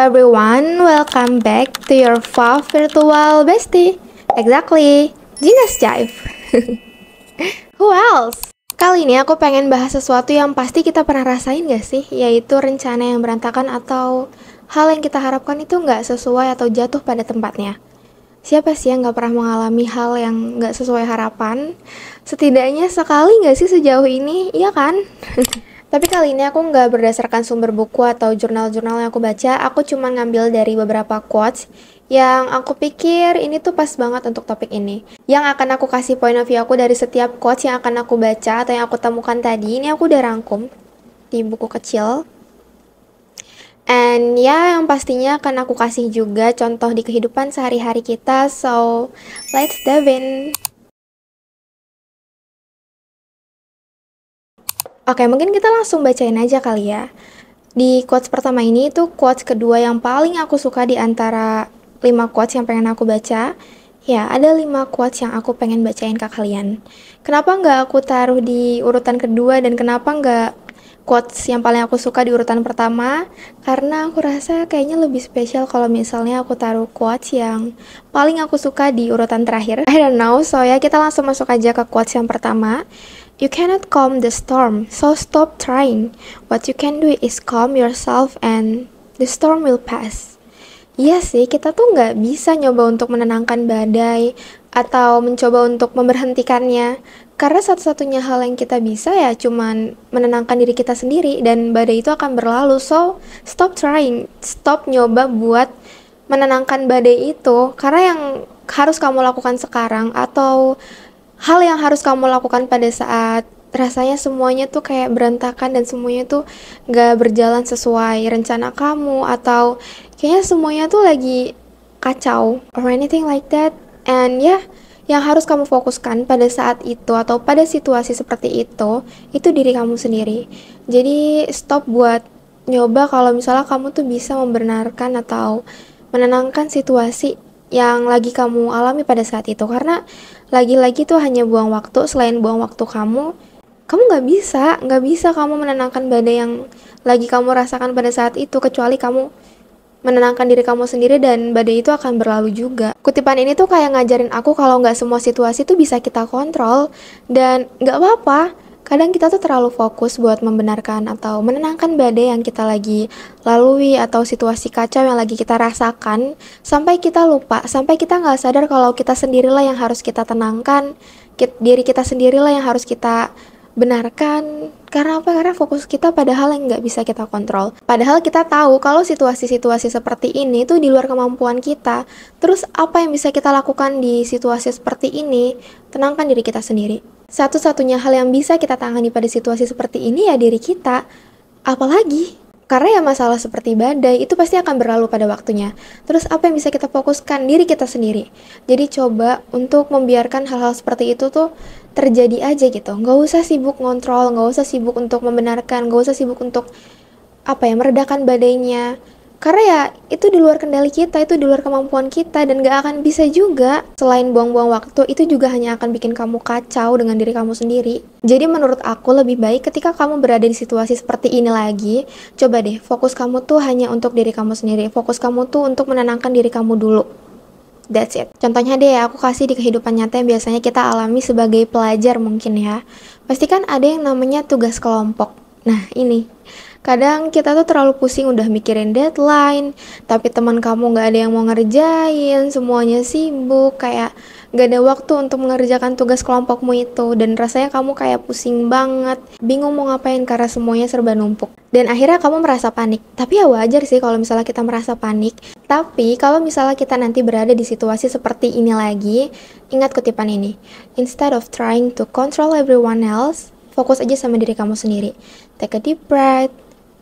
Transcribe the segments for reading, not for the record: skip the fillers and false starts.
everyone, welcome back to your Fav virtual bestie. Exactly, Gina's Jive. Who else? Kali ini aku pengen bahas sesuatu yang pasti kita pernah rasain gak sih? Yaitu rencana yang berantakan atau hal yang kita harapkan itu gak sesuai atau jatuh pada tempatnya. Siapa sih yang gak pernah mengalami hal yang gak sesuai harapan? Setidaknya sekali gak sih sejauh ini, iya kan? Tapi kali ini aku nggak berdasarkan sumber buku atau jurnal-jurnal yang aku baca, aku cuma ngambil dari beberapa quotes yang aku pikir ini tuh pas banget untuk topik ini. Yang akan aku kasih point of view aku dari setiap quotes yang akan aku baca atau yang aku temukan tadi, ini aku udah rangkum di buku kecil. And ya, yang pastinya akan aku kasih juga contoh di kehidupan sehari-hari kita, so let's dive in. Oke, mungkin kita langsung bacain aja kali ya. Di quotes pertama ini tuh quotes kedua yang paling aku suka di antara 5 quotes yang pengen aku baca. Ya, ada 5 quotes yang aku pengen bacain ke kalian. Kenapa nggak aku taruh di urutan kedua dan kenapa nggak quotes yang paling aku suka di urutan pertama? Karena aku rasa kayaknya lebih spesial kalau misalnya aku taruh quotes yang paling aku suka di urutan terakhir. I don't know, so ya kita langsung masuk aja ke quotes yang pertama. You cannot calm the storm, so stop trying. What you can do is calm yourself and the storm will pass. Iya sih, kita tuh nggak bisa nyoba untuk menenangkan badai atau mencoba untuk memberhentikannya. Karena satu-satunya hal yang kita bisa ya cuman menenangkan diri kita sendiri dan badai itu akan berlalu. So, stop trying, stop nyoba buat menenangkan badai itu. Karena yang harus kamu lakukan sekarang atau hal yang harus kamu lakukan pada saat rasanya semuanya tuh kayak berantakan dan semuanya tuh gak berjalan sesuai rencana kamu atau kayaknya semuanya tuh lagi kacau or anything like that. And ya, yang harus kamu fokuskan pada saat itu atau pada situasi seperti itu diri kamu sendiri. Jadi stop buat nyoba kalau misalnya kamu tuh bisa membenarkan atau menenangkan situasi yang lagi kamu alami pada saat itu, karena lagi-lagi tuh hanya buang waktu. Selain buang waktu kamu nggak bisa kamu menenangkan badai yang lagi kamu rasakan pada saat itu kecuali kamu menenangkan diri kamu sendiri dan badai itu akan berlalu juga. Kutipan ini tuh kayak ngajarin aku kalau nggak semua situasi tuh bisa kita kontrol dan nggak apa-apa. Kadang kita tuh terlalu fokus buat membenarkan atau menenangkan badai yang kita lagi lalui atau situasi kacau yang lagi kita rasakan sampai kita lupa, sampai kita nggak sadar kalau kita sendirilah yang harus kita tenangkan, diri kita sendirilah yang harus kita benarkan. Karena apa? Karena fokus kita pada hal yang nggak bisa kita kontrol. Padahal kita tahu kalau situasi-situasi seperti ini tuh di luar kemampuan kita. Terus apa yang bisa kita lakukan di situasi seperti ini? Tenangkan diri kita sendiri. Satu-satunya hal yang bisa kita tangani pada situasi seperti ini ya diri kita. Apalagi? Karena ya masalah seperti badai itu pasti akan berlalu pada waktunya. Terus apa yang bisa kita fokuskan? Diri kita sendiri. Jadi coba untuk membiarkan hal-hal seperti itu tuh terjadi aja gitu. Nggak usah sibuk ngontrol, nggak usah sibuk untuk membenarkan, nggak usah sibuk untuk meredakan badainya. Karena ya itu di luar kendali kita, itu di luar kemampuan kita dan gak akan bisa juga. Selain buang-buang waktu, itu juga hanya akan bikin kamu kacau dengan diri kamu sendiri. Jadi menurut aku lebih baik ketika kamu berada di situasi seperti ini lagi, coba deh fokus kamu tuh hanya untuk diri kamu sendiri. Fokus kamu tuh untuk menenangkan diri kamu dulu. That's it. Contohnya deh aku kasih di kehidupan nyata yang biasanya kita alami sebagai pelajar mungkin ya. Pasti kan ada yang namanya tugas kelompok. Nah ini, kadang kita tuh terlalu pusing udah mikirin deadline, tapi teman kamu gak ada yang mau ngerjain, semuanya sibuk, kayak gak ada waktu untuk mengerjakan tugas kelompokmu itu, dan rasanya kamu kayak pusing banget, bingung mau ngapain karena semuanya serba numpuk. Dan akhirnya kamu merasa panik. Tapi ya wajar sih kalau misalnya kita merasa panik. Tapi kalau misalnya kita nanti berada di situasi seperti ini lagi, ingat kutipan ini. Instead of trying to control everyone else, fokus aja sama diri kamu sendiri. Take a deep breath,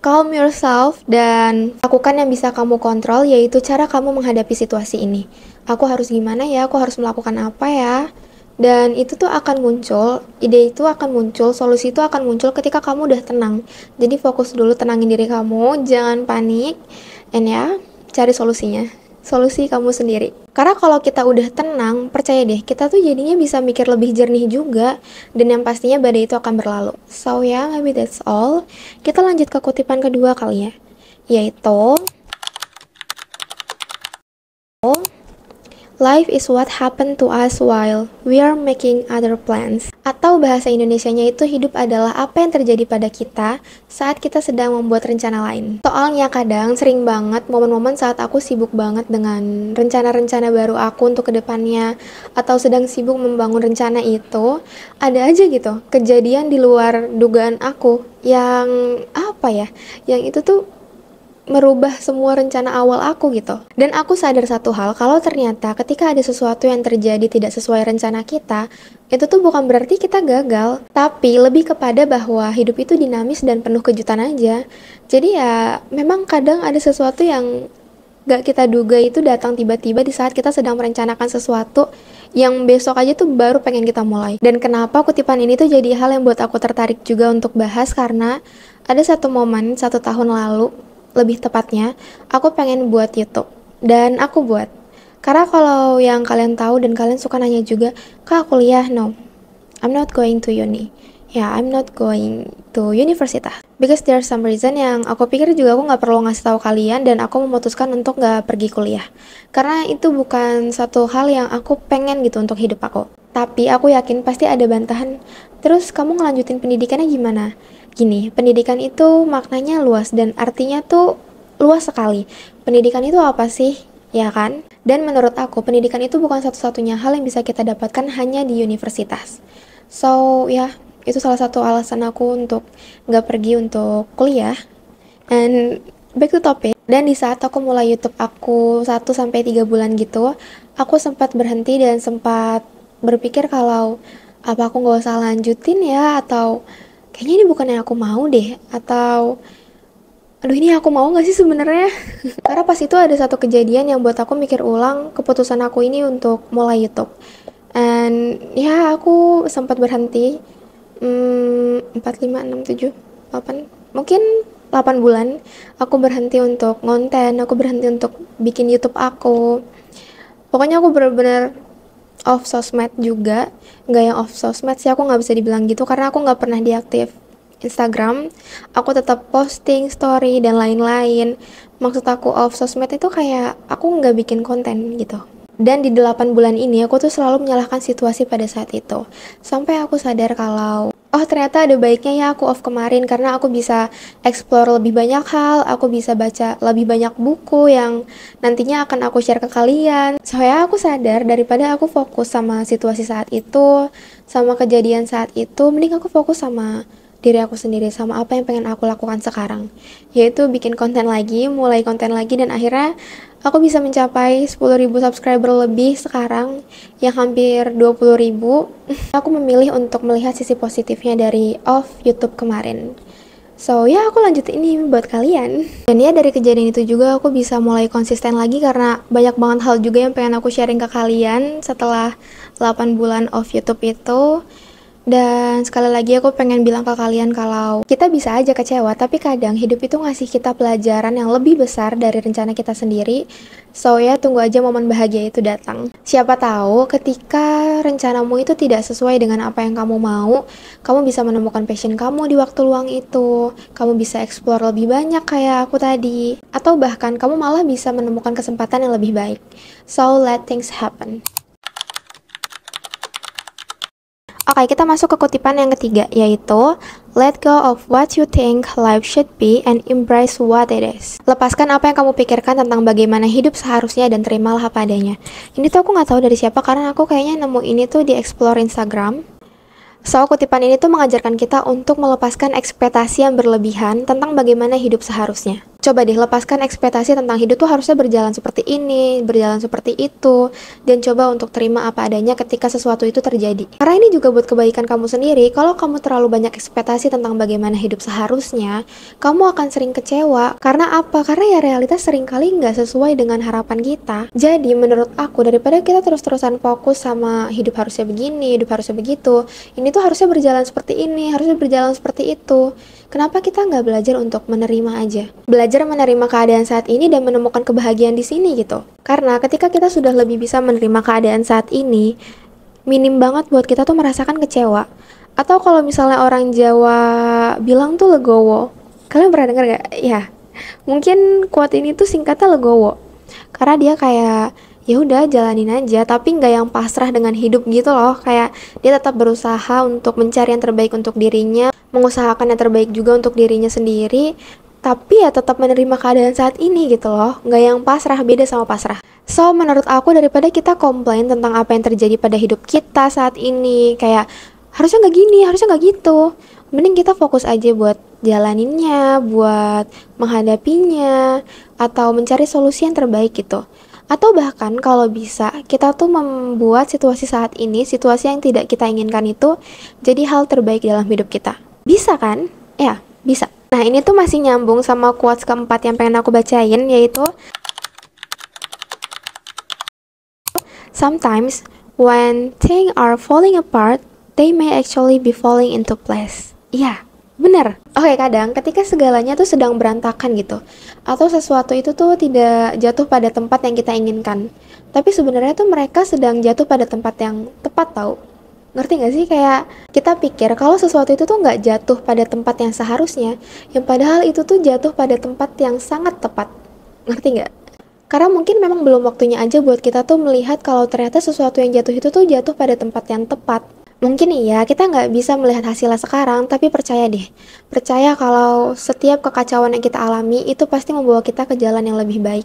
calm yourself, dan lakukan yang bisa kamu kontrol, yaitu cara kamu menghadapi situasi ini. Aku harus gimana ya? Aku harus melakukan apa ya? Dan itu tuh akan muncul, ide itu akan muncul, solusi itu akan muncul ketika kamu udah tenang. Jadi fokus dulu, tenangin diri kamu, jangan panik, and ya, cari solusinya. Solusi kamu sendiri. Karena kalau kita udah tenang, percaya deh, kita tuh jadinya bisa mikir lebih jernih juga, dan yang pastinya badai itu akan berlalu. So ya, maybe that's all. Kita lanjut ke kutipan kedua kali ya, yaitu Life is what happened to us while we are making other plans. Atau bahasa Indonesianya itu hidup adalah apa yang terjadi pada kita saat kita sedang membuat rencana lain. Soalnya kadang sering banget momen-momen saat aku sibuk banget dengan rencana-rencana baru aku untuk kedepannya atau sedang sibuk membangun rencana itu, ada aja gitu kejadian di luar dugaan aku yang apa ya, yang itu tuh merubah semua rencana awal aku gitu. Dan aku sadar satu hal, kalau ternyata ketika ada sesuatu yang terjadi tidak sesuai rencana kita, itu tuh bukan berarti kita gagal, tapi lebih kepada bahwa hidup itu dinamis dan penuh kejutan aja. Jadi ya memang kadang ada sesuatu yang gak kita duga itu datang tiba-tiba di saat kita sedang merencanakan sesuatu yang besok aja tuh baru pengen kita mulai. Dan kenapa kutipan ini tuh jadi hal yang buat aku tertarik juga untuk bahas, karena ada satu momen 1 tahun lalu, lebih tepatnya, aku pengen buat YouTube. Dan aku buat. Karena kalau yang kalian tahu dan kalian suka nanya juga, Kak, kuliah? No, I'm not going to uni. Ya, I'm not going to universitas. Because there's some reason yang aku pikir juga aku nggak perlu ngasih tahu kalian, dan aku memutuskan untuk nggak pergi kuliah. Karena itu bukan satu hal yang aku pengen gitu untuk hidup aku. Tapi aku yakin pasti ada bantahan. Terus kamu ngelanjutin pendidikannya gimana? Gini, pendidikan itu maknanya luas dan artinya tuh luas sekali. Pendidikan itu apa sih? Ya kan? Dan menurut aku, pendidikan itu bukan satu-satunya hal yang bisa kita dapatkan hanya di universitas. So, ya, itu salah satu alasan aku untuk nggak pergi untuk kuliah. And back to topic. Dan di saat aku mulai YouTube aku 1 sampai 3 bulan gitu, aku sempat berhenti dan sempat berpikir kalau apa aku nggak usah lanjutin ya, atau kayaknya ini bukan yang aku mau deh, atau aduh ini aku mau gak sih sebenarnya. Karena pas itu ada satu kejadian yang buat aku mikir ulang keputusan aku ini untuk mulai YouTube. And ya aku sempat berhenti 4, 5, 6, 7, 8, mungkin 8 bulan aku berhenti untuk ngonten, aku berhenti untuk bikin YouTube aku. Pokoknya aku bener-bener off sosmed juga. Nggak yang off sosmed sih, aku nggak bisa dibilang gitu karena aku nggak pernah diaktif Instagram. Aku tetap posting story dan lain-lain. Maksud aku off sosmed itu kayak aku nggak bikin konten gitu. Dan di 8 bulan ini aku tuh selalu menyalahkan situasi pada saat itu. Sampai aku sadar kalau oh ternyata ada baiknya ya aku off kemarin, karena aku bisa explore lebih banyak hal, aku bisa baca lebih banyak buku yang nantinya akan aku share ke kalian. Soalnya aku sadar daripada aku fokus sama situasi saat itu, sama kejadian saat itu, mending aku fokus sama diri aku sendiri, sama apa yang pengen aku lakukan sekarang, yaitu bikin konten lagi, mulai konten lagi, dan akhirnya aku bisa mencapai 10.000 subscriber lebih sekarang, yang hampir 20.000. Aku memilih untuk melihat sisi positifnya dari off YouTube kemarin. So ya aku lanjut ini buat kalian. Dan ya dari kejadian itu juga aku bisa mulai konsisten lagi, karena banyak banget hal juga yang pengen aku sharing ke kalian setelah 8 bulan off YouTube itu. Dan sekali lagi aku pengen bilang ke kalian kalau kita bisa aja kecewa, tapi kadang hidup itu ngasih kita pelajaran yang lebih besar dari rencana kita sendiri. So ya tunggu aja momen bahagia itu datang. Siapa tahu ketika rencanamu itu tidak sesuai dengan apa yang kamu mau, kamu bisa menemukan passion kamu di waktu luang itu. Kamu bisa explore lebih banyak kayak aku tadi. Atau bahkan kamu malah bisa menemukan kesempatan yang lebih baik. So let things happen. Oke, kita masuk ke kutipan yang ketiga, yaitu let go of what you think life should be and embrace what it is. Lepaskan apa yang kamu pikirkan tentang bagaimana hidup seharusnya dan terimalah apa adanya. Ini tuh aku nggak tahu dari siapa, karena aku kayaknya nemu ini tuh di explore Instagram. So, kutipan ini tuh mengajarkan kita untuk melepaskan ekspektasi yang berlebihan tentang bagaimana hidup seharusnya. Coba deh lepaskan ekspektasi tentang hidup tuh harusnya berjalan seperti ini, berjalan seperti itu, dan coba untuk terima apa adanya ketika sesuatu itu terjadi. Karena ini juga buat kebaikan kamu sendiri. Kalau kamu terlalu banyak ekspektasi tentang bagaimana hidup seharusnya, kamu akan sering kecewa. Karena apa? Karena ya realitas seringkali nggak sesuai dengan harapan kita. Jadi menurut aku, daripada kita terus-terusan fokus sama hidup harusnya begini, hidup harusnya begitu, ini tuh harusnya berjalan seperti ini, harusnya berjalan seperti itu. Kenapa kita nggak belajar untuk menerima aja? Belajar menerima keadaan saat ini dan menemukan kebahagiaan di sini gitu. Karena ketika kita sudah lebih bisa menerima keadaan saat ini, minim banget buat kita tuh merasakan kecewa. Atau kalau misalnya orang Jawa bilang tuh legowo. Kalian pernah dengar gak? Ya, mungkin quote ini tuh singkatnya legowo. Karena dia kayak, ya udah jalanin aja, tapi nggak yang pasrah dengan hidup gitu loh. Kayak dia tetap berusaha untuk mencari yang terbaik untuk dirinya, mengusahakan yang terbaik juga untuk dirinya sendiri, tapi ya tetap menerima keadaan saat ini gitu loh. Nggak yang pasrah, beda sama pasrah. So, menurut aku daripada kita komplain tentang apa yang terjadi pada hidup kita saat ini, kayak harusnya nggak gini, harusnya nggak gitu. Mending kita fokus aja buat jalaninnya, buat menghadapinya, atau mencari solusi yang terbaik gitu. Atau bahkan kalau bisa, kita tuh membuat situasi saat ini, situasi yang tidak kita inginkan itu, jadi hal terbaik dalam hidup kita. Bisa kan? Ya, bisa. Nah, ini tuh masih nyambung sama quotes keempat yang pengen aku bacain, yaitu sometimes when things are falling apart, they may actually be falling into place. Iya, bener. Oke, kadang ketika segalanya tuh sedang berantakan gitu, atau sesuatu itu tuh tidak jatuh pada tempat yang kita inginkan, tapi sebenarnya tuh mereka sedang jatuh pada tempat yang tepat tau. Ngerti gak sih? Kayak kita pikir kalau sesuatu itu tuh nggak jatuh pada tempat yang seharusnya, yang padahal itu tuh jatuh pada tempat yang sangat tepat. Ngerti nggak? Karena mungkin memang belum waktunya aja buat kita tuh melihat kalau ternyata sesuatu yang jatuh itu tuh jatuh pada tempat yang tepat. Mungkin iya, kita nggak bisa melihat hasilnya sekarang, tapi percaya deh. Percaya kalau setiap kekacauan yang kita alami itu pasti membawa kita ke jalan yang lebih baik.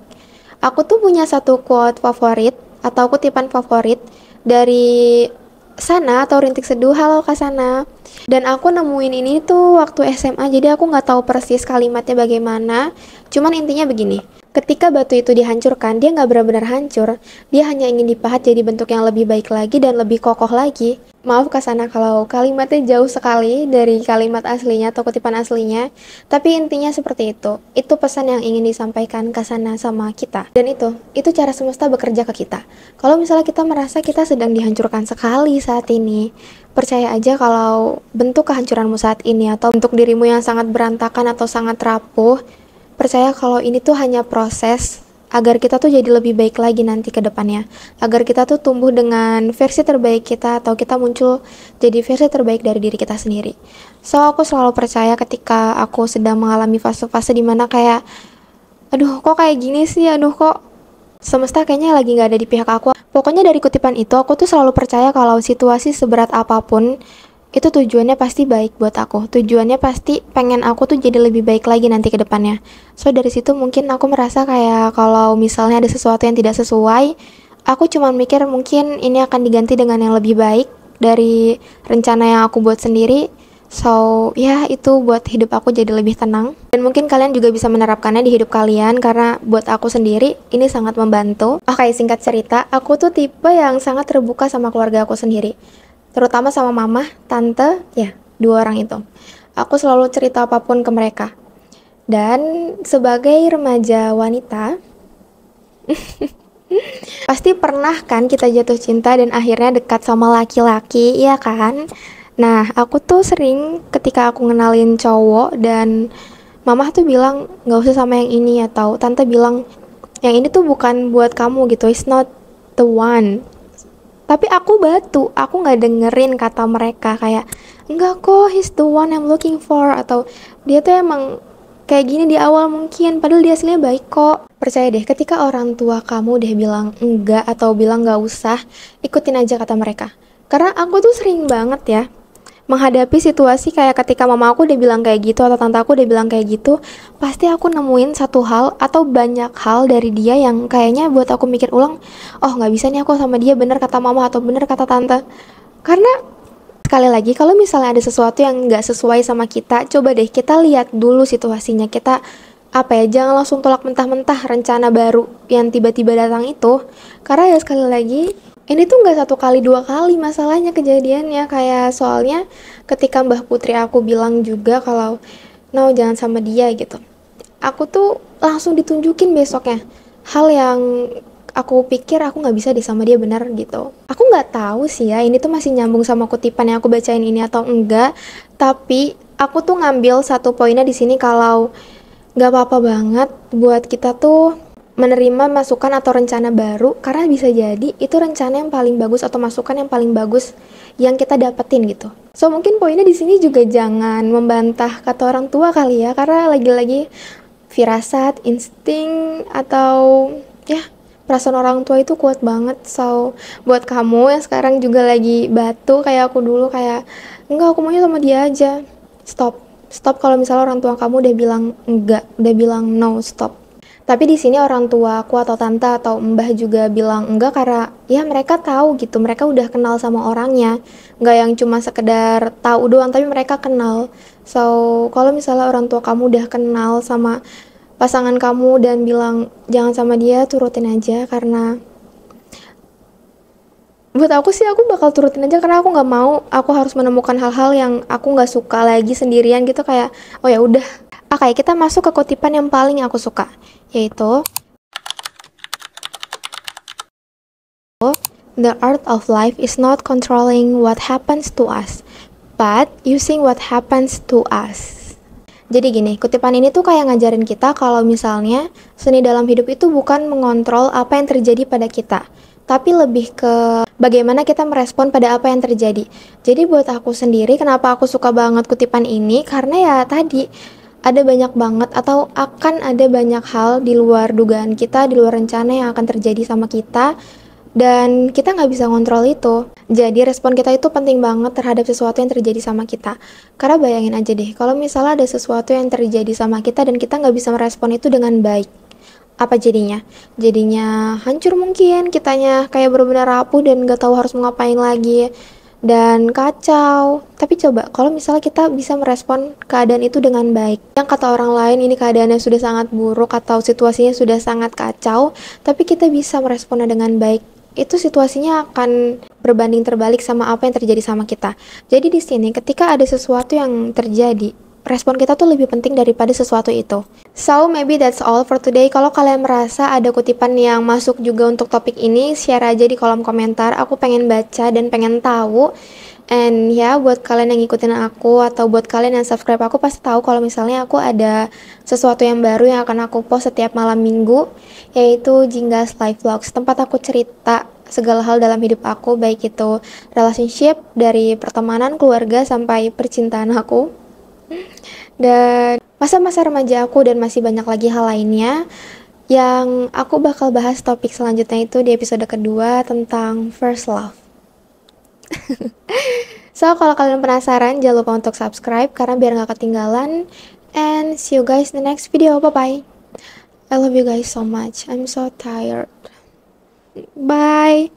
Aku tuh punya satu quote favorit, atau kutipan favorit dari Sana atau Rintik Seduh. Halo Kak Sana. Dan aku nemuin ini tuh waktu SMA, jadi aku nggak tahu persis kalimatnya bagaimana. Cuman intinya begini, ketika batu itu dihancurkan, dia nggak benar-benar hancur, dia hanya ingin dipahat jadi bentuk yang lebih baik lagi dan lebih kokoh lagi. Maaf Kak Sana kalau kalimatnya jauh sekali dari kalimat aslinya atau kutipan aslinya, tapi intinya seperti itu. Itu pesan yang ingin disampaikan Kak Sana sama kita. Dan itu cara semesta bekerja ke kita. Kalau misalnya kita merasa kita sedang dihancurkan sekali saat ini, percaya aja kalau bentuk kehancuranmu saat ini atau bentuk dirimu yang sangat berantakan atau sangat rapuh, percaya kalau ini tuh hanya proses agar kita tuh jadi lebih baik lagi nanti ke depannya. Agar kita tuh tumbuh dengan versi terbaik kita atau kita muncul jadi versi terbaik dari diri kita sendiri. So, aku selalu percaya ketika aku sedang mengalami fase-fase dimana kayak, aduh kok kayak gini sih, aduh kok semesta kayaknya lagi gak ada di pihak aku. Pokoknya dari kutipan itu, aku tuh selalu percaya kalau situasi seberat apapun, itu tujuannya pasti baik buat aku. Tujuannya pasti pengen aku tuh jadi lebih baik lagi nanti ke depannya. So dari situ mungkin aku merasa kayak kalau misalnya ada sesuatu yang tidak sesuai, aku cuma mikir mungkin ini akan diganti dengan yang lebih baik dari rencana yang aku buat sendiri. So ya itu buat hidup aku jadi lebih tenang. Dan mungkin kalian juga bisa menerapkannya di hidup kalian, karena buat aku sendiri ini sangat membantu. Oke, singkat cerita, aku tuh tipe yang sangat terbuka sama keluarga aku sendiri, terutama sama mama, tante, ya, dua orang itu. Aku selalu cerita apapun ke mereka. Dan sebagai remaja wanita, pasti pernah kan kita jatuh cinta dan akhirnya dekat sama laki-laki, iya kan? Nah, aku tuh sering ketika aku ngenalin cowok dan mama tuh bilang nggak usah sama yang ini, atau tante bilang yang ini tuh bukan buat kamu gitu, it's not the one. Tapi aku batu, aku nggak dengerin kata mereka kayak enggak kok, he's the one I'm looking for, atau dia tuh emang kayak gini di awal mungkin, padahal dia aslinya baik kok. Percaya deh, ketika orang tua kamu udah bilang enggak atau bilang nggak usah, ikutin aja kata mereka. Karena aku tuh sering banget ya menghadapi situasi kayak ketika mama aku udah bilang kayak gitu atau tante aku udah bilang kayak gitu, pasti aku nemuin satu hal atau banyak hal dari dia yang kayaknya buat aku mikir ulang, oh nggak bisa nih aku sama dia, bener kata mama atau bener kata tante. Karena sekali lagi, kalau misalnya ada sesuatu yang nggak sesuai sama kita, coba deh kita lihat dulu situasinya. Kita jangan langsung tolak mentah-mentah rencana baru yang tiba-tiba datang itu. Karena ya sekali lagi, ini tuh nggak satu kali dua kali masalahnya kejadiannya. Kayak soalnya ketika Mbah Putri aku bilang juga kalau no jangan sama dia gitu, aku tuh langsung ditunjukin besoknya hal yang aku pikir aku nggak bisa deh sama dia, benar gitu. Aku nggak tahu sih ya ini tuh masih nyambung sama kutipan yang aku bacain ini atau enggak, tapi aku tuh ngambil satu poinnya di sini kalau nggak apa-apa banget buat kita tuh menerima masukan atau rencana baru, karena bisa jadi itu rencana yang paling bagus atau masukan yang paling bagus yang kita dapetin gitu. So mungkin poinnya di sini juga jangan membantah kata orang tua kali ya, karena lagi-lagi firasat, insting, atau ya perasaan orang tua itu kuat banget. So, buat kamu yang sekarang juga lagi batu kayak aku dulu, kayak enggak, aku maunya sama dia aja. Stop. Stop kalau misalnya orang tua kamu udah bilang enggak, udah bilang no, stop. Tapi di sini orang tua aku atau tante atau mbah juga bilang enggak karena ya mereka tahu gitu, mereka udah kenal sama orangnya. Enggak yang cuma sekedar tahu doang, tapi mereka kenal. So, kalau misalnya orang tua kamu udah kenal sama pasangan kamu dan bilang jangan sama dia, turutin aja. Karena buat aku sih, aku bakal turutin aja karena aku nggak mau aku harus menemukan hal-hal yang aku nggak suka lagi sendirian gitu. Kayak oh ya udah. Oke, kita masuk ke kutipan yang paling aku suka, yaitu the art of life is not controlling what happens to us, but using what happens to us. Jadi gini, kutipan ini tuh kayak ngajarin kita kalau misalnya seni dalam hidup itu bukan mengontrol apa yang terjadi pada kita, tapi lebih ke bagaimana kita merespon pada apa yang terjadi. Jadi buat aku sendiri, kenapa aku suka banget kutipan ini? Karena ya tadi, ada banyak banget atau akan ada banyak hal di luar dugaan kita, di luar rencana yang akan terjadi sama kita, dan kita nggak bisa ngontrol itu. Jadi respon kita itu penting banget terhadap sesuatu yang terjadi sama kita. Karena bayangin aja deh, kalau misalnya ada sesuatu yang terjadi sama kita dan kita nggak bisa merespon itu dengan baik, apa jadinya? Jadinya hancur mungkin, kitanya kayak benar-benar rapuh dan nggak tahu harus mau ngapain lagi. Dan kacau. Tapi coba kalau misalnya kita bisa merespon keadaan itu dengan baik, yang kata orang lain ini keadaannya sudah sangat buruk atau situasinya sudah sangat kacau, tapi kita bisa meresponnya dengan baik, itu situasinya akan berbanding terbalik sama apa yang terjadi sama kita. Jadi di sini ketika ada sesuatu yang terjadi, respon kita tuh lebih penting daripada sesuatu itu. So maybe that's all for today. Kalau kalian merasa ada kutipan yang masuk juga untuk topik ini, share aja di kolom komentar. Aku pengen baca dan pengen tahu. And ya, buat kalian yang ngikutin aku atau buat kalian yang subscribe aku pasti tahu kalau misalnya aku ada sesuatu yang baru yang akan aku post setiap malam minggu, yaitu Jinggas Live Vlogs, tempat aku cerita segala hal dalam hidup aku, baik itu relationship, dari pertemanan, keluarga, sampai percintaan aku, dan masa-masa remaja aku, dan masih banyak lagi hal lainnya yang aku bakal bahas. Topik selanjutnya itu di episode kedua tentang first love. So, kalau kalian penasaran, jangan lupa untuk subscribe karena biar gak ketinggalan. And see you guys in the next video. Bye-bye. I love you guys so much. I'm so tired. Bye.